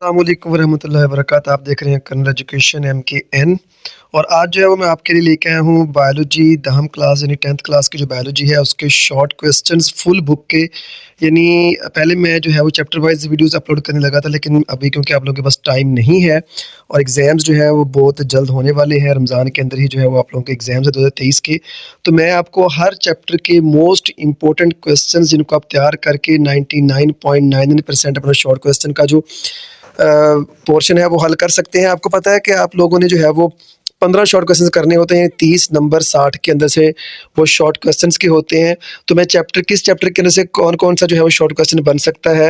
अस्सलामुअलैकुम वरहमतुल्लाहि वबरकातुहू। आप देख रहे हैं कर्नल एजुकेशन MKN। और आज जो है वो मैं आपके लिए लेके आया हूँ बायोलॉजी दहम क्लास यानी 10th क्लास की जो बायोलॉजी है उसके शॉर्ट क्वेश्चंस फुल बुक के। यानी पहले मैं जो है वो चैप्टर वाइज वीडियोस अपलोड करने लगा था, लेकिन अभी क्योंकि आप लोगों के पास टाइम नहीं है और एग्ज़ाम्स जो है वो बहुत जल्द होने वाले हैं, रमज़ान के अंदर ही जो है वो आप लोगों के एग्ज़ाम्स है 2023 के। तो मैं आपको हर चैप्टर के मोस्ट इंपॉर्टेंट क्वेश्चन जिनको आप तैयार करके 99.99% अपना शॉर्ट क्वेश्चन का जो पोर्शन है वो हल कर सकते हैं। आपको पता है कि आप लोगों ने जो है वो 15 शॉर्ट क्वेश्चंस करने होते हैं, 30 नंबर 60 के अंदर से वो शॉर्ट क्वेश्चंस के होते हैं। तो मैं किस चैप्टर के अंदर से कौन-कौन सा जो है वो शॉर्ट क्वेश्चन बन सकता है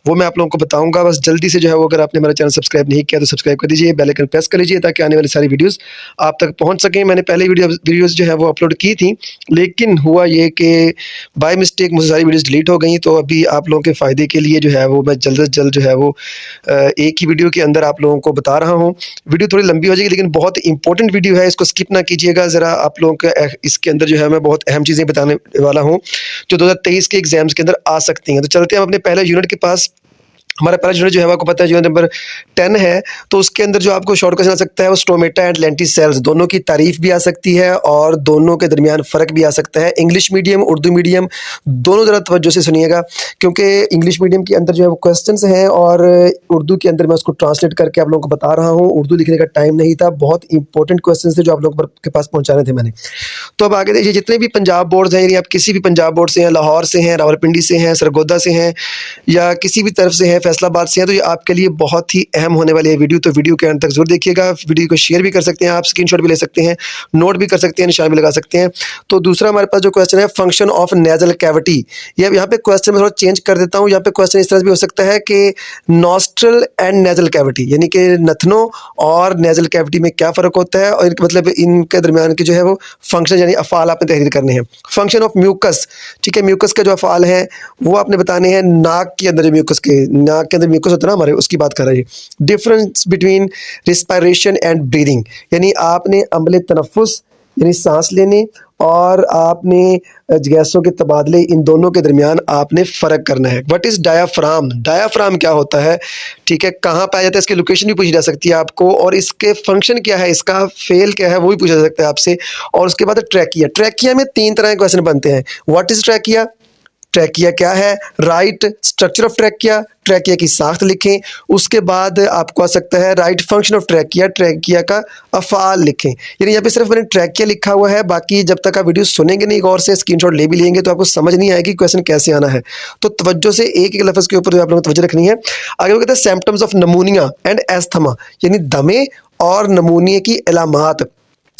वो मैं आप लोगों को बताऊँगा। बस जल्दी से जो है वो अगर आपने हमारा चैनल सब्सक्राइब नहीं किया तो सब्सक्राइब कर दीजिए, बेल आइकन प्रेस कर लीजिए ताकि आने वाली सारी वीडियोज़ आप तक पहुँच सकें। मैंने पहले वीडियोज़ जो है वो अपलोड की थी, लेकिन हुआ ये कि बाय मिस्टेक मुझसे सारी वीडियोज़ डिलीट हो गई। तो अभी आप लोगों के फ़ायदे के लिए जो है वो मैं जल्द से जल्द जो है वो एक ही वीडियो के अंदर आप लोगों को बता रहा हूँ। वीडियो थोड़ी लंबी हो जाएगी लेकिन बहुत इंपॉर्टेंट वीडियो है, इसको स्किप ना कीजिएगा ज़रा। आप लोगों को इसके अंदर जो है मैं बहुत अहम चीज़ें बताने वाला हूँ जो 2023 के एग्जाम्स के अंदर आ सकती हैं। तो चलते हैं हम अपने पहले यूनिट के पास। हमारा पहला यूनिट जो है आपको पता है यूनिट नंबर 10 है। तो उसके अंदर जो आपको शॉर्ट क्वेश्चन आ सकता है वो स्टोमेटा एंड लेंटिसेल्स दोनों की तारीफ भी आ सकती है और दोनों के दरमियान फ़र्क भी आ सकता है। इंग्लिश मीडियम उर्दू मीडियम दोनों ज़रा तवज्जो से सुनिएगा, क्योंकि इंग्लिश मीडियम के अंदर जो है वो क्वेश्चंस हैं और उर्दू के अंदर मैं उसको ट्रांसलेट करके आप लोगों को बता रहा हूँ। उर्दू लिखने का टाइम नहीं था, बहुत इंपॉर्टेंट क्वेश्चन थे जो आप लोगों के पास पहुँचाने थे मैंने। तो अब आगे देखिए, जितने भी पंजाब बोर्ड्स हैं, यानी आप किसी भी पंजाब बोर्ड से हैं, लाहौर से हैं, रावलपिंडी से हैं, सरगोदा से हैं या किसी भी तरफ से हैं, फैसलाबाद से हैं, तो ये आपके लिए बहुत ही अहम होने वाली है वीडियो। तो वीडियो के अंत तक ज़रूर देखिएगा। वीडियो को शेयर भी कर सकते हैं, आप स्क्रीनशॉट भी ले सकते हैं, नोट भी कर सकते हैं, निशान भी लगा सकते हैं। तो दूसरा हमारे पास जो क्वेश्चन है फंक्शन ऑफ नेजल कैविटी, ये यहाँ पे क्वेश्चन में थोड़ा चेंज कर देता हूँ। यहाँ पे क्वेश्चन इस तरह से भी हो सकता है कि नॉस्ट्रल एंड नेजल कैविटी, यानी कि नथनों और नेजल कैविटी में क्या फ़र्क होता है और इनके मतलब इनके दरमियान की जो है वो फंक्शन यानी अफ़ाल आपने तहरीर करने हैं। फंक्शन ऑफ म्यूकस, ठीक है, म्यूकस के जो अफ़ाल हैं वो आपने बताने हैं। नाक के अंदर जो नाक के अंदर म्यूकस होता है ना हमारे, उसकी बात कर रहे हैं। Difference between respiration and breathing, यानी आपने अम्ल तनफ़ुस यानी सांस लेने और आपने गैसों के तबादले, इन दोनों के दरमियान आपने फ़र्क करना है। व्हाट इज़ डायाफ्राम, डायाफ्राम क्या होता है, ठीक है, कहाँ पाया जाता है, इसकी लोकेशन भी पूछी जा सकती है आपको, और इसके फंक्शन क्या है, इसका फेल क्या है वो भी पूछा जा सकता है आपसे। और उसके बाद ट्रैकिया, ट्रैकिया में 3 तरह के क्वेश्चन बनते हैं। व्हाट इज़ ट्रैकिया, ट्रैकिया क्या है, right structure of trachea, trachea की साख्त लिखें। उसके बाद आपको आ सकता है right function of trachea, trachea का अफ़ाल लिखें। यानी यहाँ पे सिर्फ मैंने ट्रैकिया लिखा हुआ है, बाकी जब तक आप वीडियो सुनेंगे नहीं गौर से, स्क्रीनशॉट ले भी लेंगे तो आपको समझ नहीं आएगी क्वेश्चन कैसे आना है। तो तवज्जो से एक एक लफ्ज़ के ऊपर आप लोगों को तवज्जो रखनी है। आगे वो कहते हैं सिम्टम्स ऑफ नमूनिया एंड एस्थमा, यानी दमे और नमूनिया की अलामात।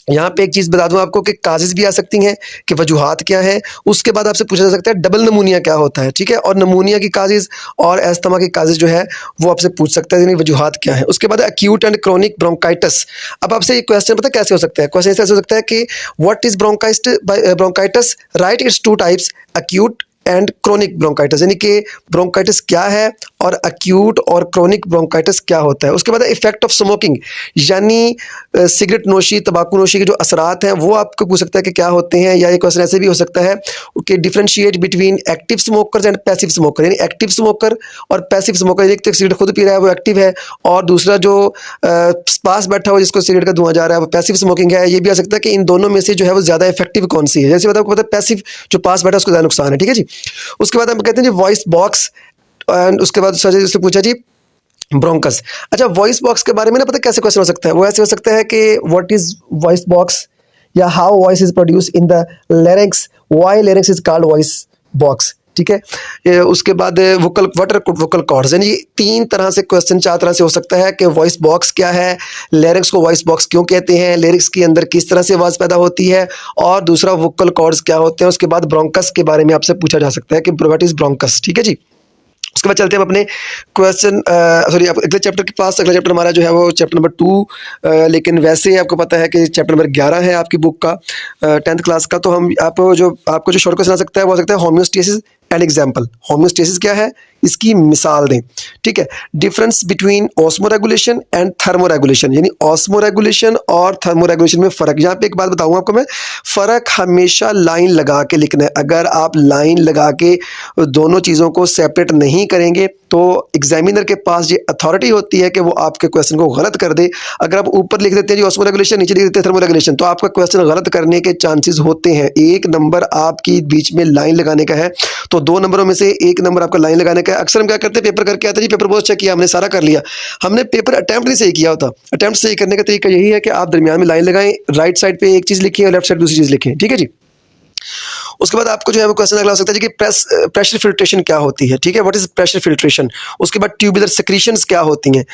यहाँ पे एक चीज़ बता दूं आपको कि काजेज़ भी आ सकती हैं कि वजूहात क्या है। उसके बाद आपसे पूछा जा सकता है डबल नमूनिया क्या होता है, ठीक है, और नमूनिया की काजेज़ और एस्थमा की काजेज़ जो है वो आपसे पूछ सकता है, यानी वजूहात क्या है। उसके बाद एक्यूट एंड क्रोनिक ब्रोंकाइटिस। अब आपसे ये क्वेश्चन पता है कैसे हो सकता है, क्वेश्चन ऐसे हो सकता है कि what is bronchitis, right it's 2 types, acute and chronic bronchitis, यानी कि ब्रोंकाइटिस क्या है और एक्यूट और क्रोनिक ब्रोंकाइटिस क्या होता है। उसके बाद इफेक्ट ऑफ स्मोकिंग, यानी सिगरेट नोशी, तंबाकू नोशी के जो असरात हैं वो आपको पूछ सकता है कि क्या होते हैं। या एक क्वेश्चन ऐसे भी हो सकता है कि differentiate between active smokers and passive smoker, यानी एक्टिव स्मोकर और पैसिव स्मोकर। एक तो सिगरेट खुद पी रहा है वो एक्टिव है, और दूसरा जो पास बैठा हुआ जिसको सिगरेट का धुआं जा रहा है वो पैसिव स्मोकिंग है। ये भी आ सकता है कि इन दोनों में से जो है वो ज़्यादा इफेक्टिव कौन सी है। जैसे आपको पता है पैसिव जो पास बैठा है उसको ज़्यादा नुकसान है, ठीक है जी। उसके बाद हम कहते हैं जी वॉइस बॉक्स, एंड उसके बाद सर उससे पूछा जी ब्रोंकस। अच्छा, वॉइस बॉक्स के बारे में ना पता कैसे क्वेश्चन हो सकता है, वो ऐसे हो सकता है कि व्हाट इज वॉइस बॉक्स, या how voice is produce in the larynx, why larynx is called voice box, ठीक है। उसके बाद vocal, what are vocal cords, यानी 3 तरह से क्वेश्चन 4 तरह से हो सकता है कि वॉइस बॉक्स क्या है, लैरिंक्स को वॉइस बॉक्स क्यों कहते हैं, लिरिक्स के अंदर किस तरह से आवाज़ पैदा होती है, और दूसरा वोकल कॉर्ड्स क्या होते हैं। उसके बाद ब्रोंकस के बारे में आपसे पूछा जा सकता है कि व्हाट इज ब्रोंकस, ठीक है जी। उसके बाद चलते हैं हम अपने क्वेश्चन सॉरी अगले चैप्टर के पास। अगला चैप्टर हमारा जो है वो चैप्टर नंबर 2, लेकिन वैसे आपको पता है कि चैप्टर नंबर 11 है आपकी बुक का 10th क्लास का। तो हम आपको जो शॉर्ट क्वेश्चन आ सकता है वो आ सकता है होम्योस्टेसिस एंड एग्जाम्पल। होम्योस्टेसिस क्या है, इसकी मिसाल दें, ठीक है। Difference between osmoregulation and thermoregulation, यानी ऑस्मोरेगुलेशन और थर्मोरेगुलेशन में फ़र्क। यहाँ पे एक बात बताऊँ आपको मैं, फ़र्क हमेशा लाइन लगा के लिखना है। अगर आप लाइन लगा के दोनों चीज़ों को सेपरेट नहीं करेंगे तो एग्जामिनर के पास ये अथॉरिटी होती है कि वो आपके क्वेश्चन को गलत कर दे। अगर आप ऊपर लिख देते हैं जी ऑस्मो रेगुलेशन, नीचे लिख देते हैं थर्मो रेगुलेशन, तो आपका क्वेश्चन गलत करने के चांसेस होते हैं। 1 नंबर आपकी बीच में लाइन लगाने का है, तो 2 नंबरों में से 1 नंबर आपका लाइन लगाने का है। अक्सर हम क्या करते हैं, पेपर करके आते हैं जी, पेपर बहुत चेक किया हमने, सारा कर लिया, हमने पेपर अटैम्प्ट नहीं सही किया होता। अटैम्प्ट सही करने का तरीका यही है कि आप दरमियान में लाइन लगाएं, राइट साइड पे एक चीज़ लिखिए और लेफ्ट साइड दूसरी चीज़ लिखें, ठीक है जी। उसके बाद आपको जो है वो क्वेश्चन अगला हो सकता है जी कि प्रेशर फिल्ट्रेशन क्या होती है, ठीक है, व्हाट इज प्रेशर फिल्ट्रेशन। उसके बाद ट्यूबुलर सेक्रीशंस क्या होती हैं।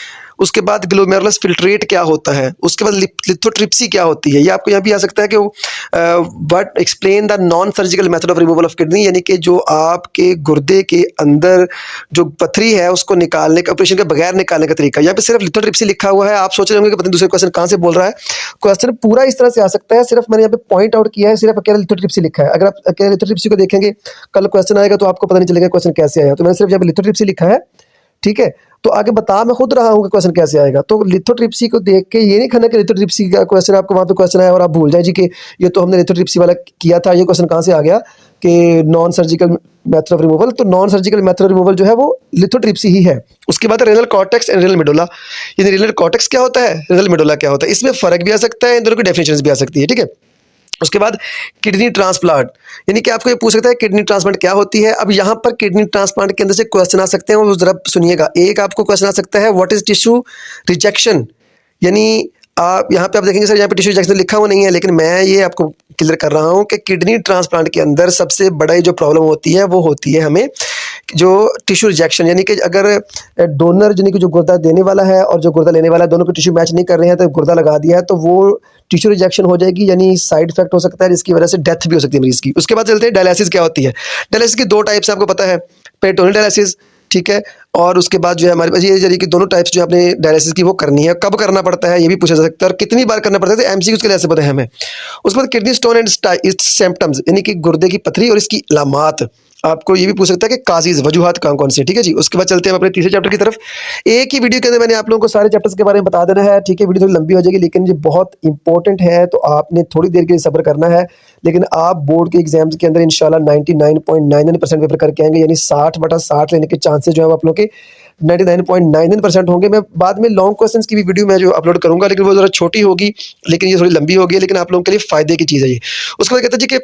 उसके बाद ग्लोमेरुलस फिल्ट्रेट क्या होता है। उसके बाद लिथोट्रिप्सी क्या होती है। ये आपको यहाँ भी आ सकता है कि what explain the non surgical method of removal of kidney, यानी कि जो आपके गुर्दे के अंदर जो पथरी है उसको निकालने का, ऑपरेशन के बगैर निकालने का तरीका। यहाँ पे सिर्फ लिथोट्रिप्सी लिखा हुआ है, आप सोच रहे होंगे कि पता नहीं दूसरे क्वेश्चन कहाँ से बोल रहा है। क्वेश्चन पूरा इस तरह से आ सकता है, सिर्फ मैंने यहाँ पे पॉइंट आउट किया है, सिर्फ अकेला लिथोट्रिप्सी लिखा है। अगर आप अकेला लिथोट्रिप्सी को देखेंगे, कल क्वेश्चन आएगा तो आपको पता नहीं चलेगा क्वेश्चन कैसे आया। तो मैंने सिर्फ यहाँ पे लिथोट्रिप्सी लिखा है, ठीक है। तो आगे बता मैं खुद रहा हूँ कि क्वेश्चन कैसे आएगा। तो लिथोट्रिप्सी को देख के ये नहीं कहना कि लिथोट्रिप्सी का क्वेश्चन आपको वहाँ पे क्वेश्चन आया और आप भूल जाए जी कि ये तो हमने लिथोट्रिप्सी वाला किया था, ये क्वेश्चन कहाँ से आ गया कि non surgical method of removal. तो non surgical method of removal जो है वो लिथोट्रिप्सी ही है। उसके बाद renal cortex and renal medulla. यानी रेनल कॉर्टेक्स क्या होता है, रेनल मेडुला क्या होता है, इसमें फर्क भी आ सकता है, इन दोनों की डेफिनेशन भी आ सकती है, ठीक है। उसके बाद किडनी ट्रांसप्लांट, यानी कि आपको ये पूछ सकता है किडनी ट्रांसप्लांट क्या होती है। अब यहाँ पर किडनी ट्रांसप्लांट के अंदर से क्वेश्चन आ सकते हैं, वो जरा सुनिएगा। एक आपको क्वेश्चन आ सकता है व्हाट इज टिश्यू रिजेक्शन, यानी आप यहाँ पे आप देखेंगे सर यहाँ पे टिश्यू रिजेक्शन लिखा हुआ नहीं है, लेकिन मैं ये आपको क्लियर कर रहा हूँ कि किडनी ट्रांसप्लांट के अंदर सबसे बड़ा जो प्रॉब्लम होती है वो होती है हमें जो टिश्यू रिजेक्शन, यानी कि अगर डोनर यानी कि जो गुर्दा देने वाला है और जो गुर्दा लेने वाला है दोनों के टिश्यू मैच नहीं कर रहे हैं, तो गुर्दा लगा दिया है तो वो टिश्यू रिजेक्शन हो जाएगी, यानी साइड इफेक्ट हो सकता है जिसकी वजह से डेथ भी हो सकती है मरीज की। उसके बाद चलते हैं डायलिसिस क्या होती है। डायलिसिस की 2 टाइप्स आपको पता है, पेरिटोनियल डायलिसिस, ठीक है, और उसके बाद जो है हमारे पास ये यानी कि दोनों टाइप्स जो आपने डायलिसिस की वो करनी है, कब करना पड़ता है ये भी पूछा जा सकता है और कितनी बार करना पड़ता है, तो एमसीक्यू के लिए ऐसे पता है हमें। उसके बाद kidney stone and it's symptoms, यानी कि गुर्दे की पथरी और इसकी अलामात। आपको ये भी पूछ सकता है कि काजीज वजूहात कौन कौन से, ठीक है जी। उसके बाद चलते हैं अपने तीसरे चैप्टर की तरफ। एक ही वीडियो के अंदर मैंने आप लोगों को सारे चैप्टर्स के बारे में बता देना है, ठीक है। वीडियो थोड़ी लंबी हो जाएगी लेकिन ये बहुत इंपॉर्टेंट है, तो आपने थोड़ी देर के लिए सब्र करना है। लेकिन आप बोर्ड के एग्जाम्स के अंदर इंशाल्लाह 99.99% पेपर करके आएंगे, यानी 60/60 लेने के चांसेस जो है आप लोग के 99.99% होंगे। मैं बाद में लॉन्ग क्वेश्चंस की भी वीडियो मैं जो अपलोड करूंगा, लेकिन वो जरा छोटी होगी, लेकिन ये थोड़ी लंबी होगी, लेकिन आप लोगों के लिए फायदे की चीज़ है ये। उसके बाद कहते हैं जी कि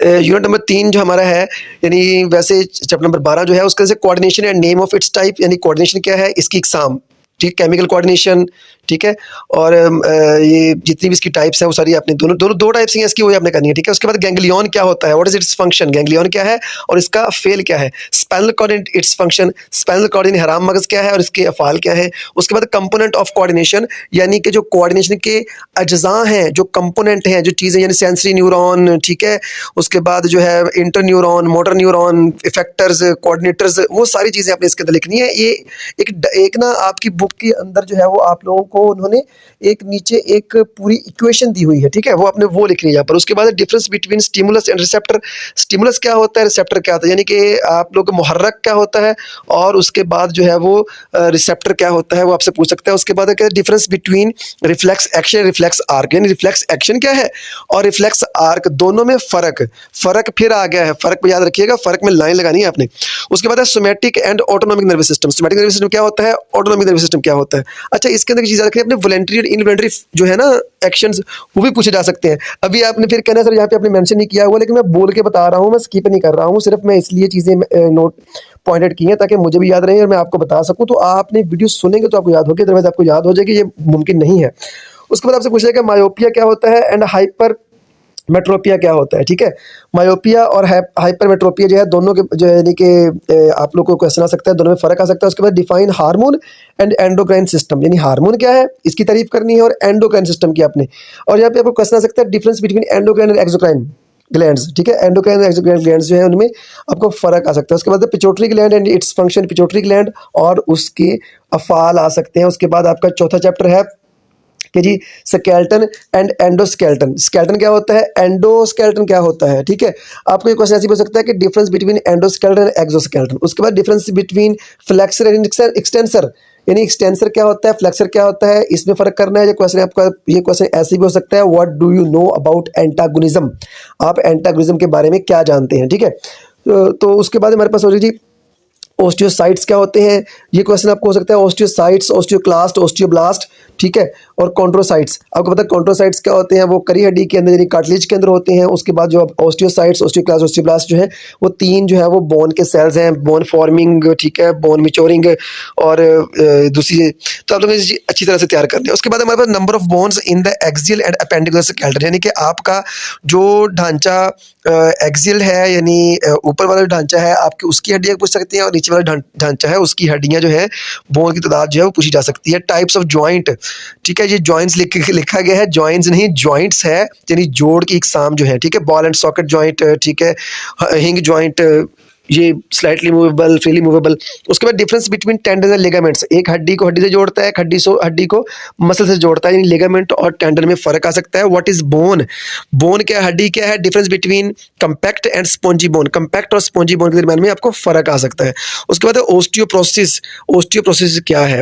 यूनिट नंबर 3 जो हमारा है, यानी वैसे चैप्टर नंबर 12 जो है उसके से coordination and name of its type, यानी कोऑर्डिनेशन क्या है, इसकी एग्जाम, ठीक, केमिकल कोऑर्डिनेशन, ठीक है। और ये जितनी भी इसकी टाइप्स है वो सारी आपने दोनों दोनों 2 टाइप्स हैं इसकी, वो आपने करनी है, ठीक है। उसके बाद गैंग्लियन क्या होता है, what is its function, ganglion क्या है और इसका फेल क्या है। Spinal cord and its function, spinal cord यानी हराम मगज क्या है और इसके अफाल क्या है। उसके बाद कंपोनेंट ऑफ कोऑर्डिनेशन, यानी कि जो कोऑर्डिनेशन के अज्जा हैं, जो कंपोनेंट हैं, जो चीज़ें, यानी सेंसरी न्यूरॉन, ठीक है। उसके बाद जो है inter neuron, motor neuron, effectors, coordinators, वो सारी चीज़ें आपने इसके अंदर लिखनी है। ये एक ना आपकी बुक के अंदर जो है वो आप लोगों को उन्होंने एक नीचे एक पूरी इक्वेशन दी हुई है, ठीक है, वो आपने वो लिखनी है यहाँ पर। उसके बाद difference between stimulus and receptor, stimulus क्या होता है, रिसेप्टर क्या होता है, यानी कि आप लोग मुहर्रक क्या होता है और उसके बाद जो है वो रिसेप्टर क्या होता है वो आपसे पूछ सकता है। उसके बाद क्या difference between reflex action, reflex arc, यानी रिफ्लेक्स एक्शन क्या है और रिफ्लेक्स आर्क, दोनों में फर्क फिर आ गया है, फर्क पे याद रखिएगा, फर्क में लाइन लगानी है आपने। उसके बाद है somatic and autonomic nervous system, somatic nervous system क्या होता है, ऑटोनॉमिक नर्वस सिस्टम क्या होता है। अच्छा, इसके अंदर चीज़ याद रखिए, अपने वॉलंटरी और इनवॉलंटरी जो है ना एक्शंस, वो भी पूछे जा सकते हैं। अभी आपने फिर कहना सर यहाँ पे आपने मेंशन नहीं किया हुआ, लेकिन मैं बोल के बता रहा हूँ, मैं स्किप नहीं कर रहा हूँ, सिर्फ मैं इसलिए चीज़ें नोट पॉइंटेड की हैं ताकि मुझे भी याद रहे और मैं आपको बता सकूँ। तो आपने वीडियो सुनेंगे तो आपको याद होगी, अदरवाइज आपको याद हो जाएगी, ये मुमकिन नहीं है। उसके बाद आपसे पूछा जाएगा मायोपिया क्या होता है एंड हाइपर मेट्रोपिया क्या होता है, ठीक है। मायोपिया और हाइपरमेट्रोपिया जो है दोनों के जो है, यानी कि आप लोग को क्वेश्चन आ सकता है, दोनों में फर्क आ सकता है। उसके बाद define hormone and endocrine system, यानी हार्मोन क्या है इसकी तारीफ करनी है और एंडोक्राइन सिस्टम की आपने। और यहाँ पे आपको क्वेश्चन आ सकता है डिफरेंस बिटवीन एंडोक्राइन और एक्सोक्राइन ग्लैंड्स, ठीक है। एंडोक्राइन और एक्सोक्राइन ग्लैंड्स जो है उनमें आपको फर्क आ सकता है। उसके बाद pituitary gland and its function, pituitary gland और उसके अफाल आ सकते हैं। उसके बाद आपका चौथा चैप्टर है कि जी स्केलेटन एंड एंडोस्केलेटन, स्केलेटन क्या होता है, एंडोस्केलेटन क्या होता है, ठीक है। आपको एक क्वेश्चन ऐसे हो सकता है कि difference between endoskeleton and exoskeleton. उसके बाद difference between flexor and extensor, यानी एक्सटेंसर क्या होता है, फ्लेक्सर क्या होता है, इसमें फर्क करना है। ये क्वेश्चन आपका, ये क्वेश्चन ऐसे भी हो सकता है what do you know about antagonism, आप एंटागोनिज्म के बारे में क्या जानते हैं, ठीक है। तो उसके बाद हमारे पास हो जी ओस्टियोसाइट्स क्या होते हैं, ये क्वेश्चन आपको हो सकता है। ओस्टियोसाइट्स, ओस्टियोक्लास्ट, ओस्टियोब्लास्ट, ठीक है। और कॉन्ड्रोसाइट्स, आपको पता है कॉन्ड्रोसाइट्स क्या होते हैं, वो करी हड्डी के अंदर यानी कार्टिलेज के अंदर होते हैं। उसके बाद जो ओस्टियोसाइट्स, ओस्टियोक्लास्ट, ओस्टियोब्लास्ट जो है वो तीन जो है वो बोन के सेल्स हैं, बोन फॉर्मिंग, ठीक है, बोन मिच्योरिंग और दूसरी। तो आप लोग इसे अच्छी तरह से तैयार करते हैं। उसके बाद हमारे पास number of bones in the axial and appendicular skeleton, यानी कि आपका जो ढांचा एक्सियल है यानी ऊपर वाला जो ढांचा है आपकी उसकी हड्डियाँ पूछ सकते हैं, और नीचे वाला ढांचा है उसकी हड्डियाँ जो है बोन की तादाद जो है वो पूछी जा सकती है। टाइप्स ऑफ जॉइंट, ठीक है, ये जॉइंट्स लिखा गया है, जॉइंट्स नहीं जॉइंट्स है, यानी जोड़ की इकसाम जो है, ठीक है। बॉल एंड सॉकेट जॉइंट, ठीक है, हिंग जॉइंट, ये स्लाइटली मूवेबल, फ्रीली मूवेबल। उसके बाद difference between tendon and ligaments, एक हड्डी को हड्डी से जोड़ता है, एक हड्डी को मसल से जोड़ता है, यानी लिगामेंट और टेंडन में फर्क आ सकता है। व्हाट इज बोन, बोन क्या है, हड्डी क्या है, difference between compact and spongy bone, compact और स्पॉन्जी बोन के दरमियान में आपको फर्क आ सकता है। उसके बाद ओस्टियोप्रोसिस, ओस्टियोप्रोसिस क्या है,